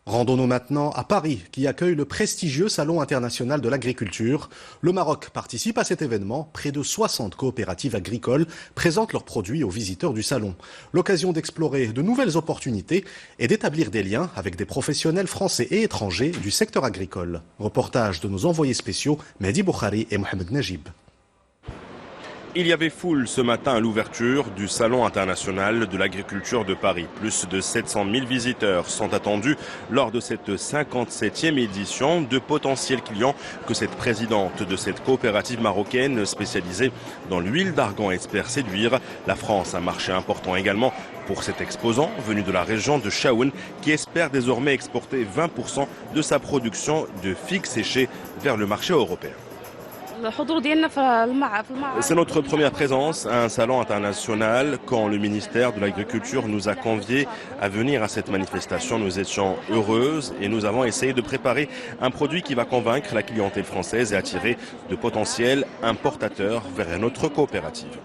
Rendons-nous maintenant à Paris, qui accueille le prestigieux Salon international de l'agriculture. Le Maroc participe à cet événement. Près de 60 coopératives agricoles présentent leurs produits aux visiteurs du salon. L'occasion d'explorer de nouvelles opportunités et d'établir des liens avec des professionnels français et étrangers du secteur agricole. Reportage de nos envoyés spéciaux Mehdi Boukhari et Mohamed Najib. Il y avait foule ce matin à l'ouverture du Salon international de l'agriculture de Paris. Plus de 700 000 visiteurs sont attendus lors de cette 57e édition. De potentiels clients que cette présidente de cette coopérative marocaine spécialisée dans l'huile d'argan espère séduire. La France, un marché important également pour cet exposant venu de la région de Chaouen qui espère désormais exporter 20% de sa production de figues séchées vers le marché européen. C'est notre première présence à un salon international. Quand le ministère de l'Agriculture nous a conviés à venir à cette manifestation, nous étions heureuses et nous avons essayé de préparer un produit qui va convaincre la clientèle française et attirer de potentiels importateurs vers notre coopérative.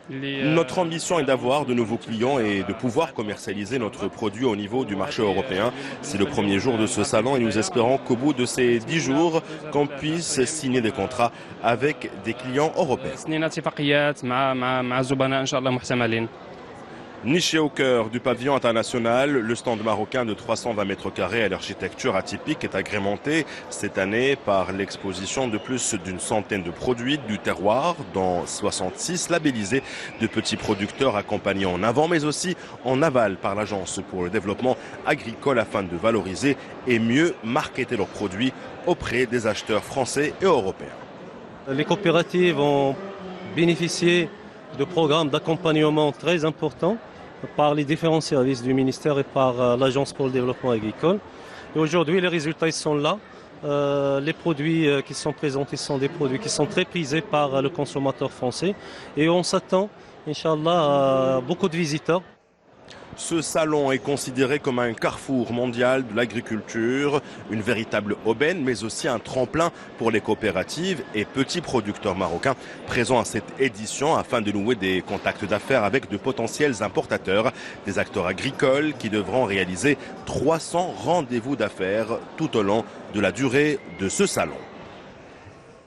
Notre ambition est d'avoir de nouveaux clients et de pouvoir commercialiser notre produit au niveau du marché européen. C'est le premier jour de ce salon et nous espérons qu'au bout de ces 10 jours, qu'on puisse signer des contrats avec des clients européens. Niché au cœur du pavillon international, le stand marocain de 320 mètres carrés à l'architecture atypique est agrémenté cette année par l'exposition de plus d'une centaine de produits du terroir, dont 66 labellisés de petits producteurs accompagnés en avant mais aussi en aval par l'Agence pour le développement agricole afin de valoriser et mieux marketer leurs produits auprès des acheteurs français et européens. Les coopératives ont bénéficié de programmes d'accompagnement très importants par les différents services du ministère et par l'Agence pour le développement agricole. Et aujourd'hui, les résultats ils sont là. Les produits qui sont présentés sont des produits qui sont très prisés par le consommateur français. Et on s'attend, Inch'Allah, à beaucoup de visiteurs. Ce salon est considéré comme un carrefour mondial de l'agriculture, une véritable aubaine, mais aussi un tremplin pour les coopératives et petits producteurs marocains présents à cette édition afin de nouer des contacts d'affaires avec de potentiels importateurs, des acteurs agricoles qui devront réaliser 300 rendez-vous d'affaires tout au long de la durée de ce salon.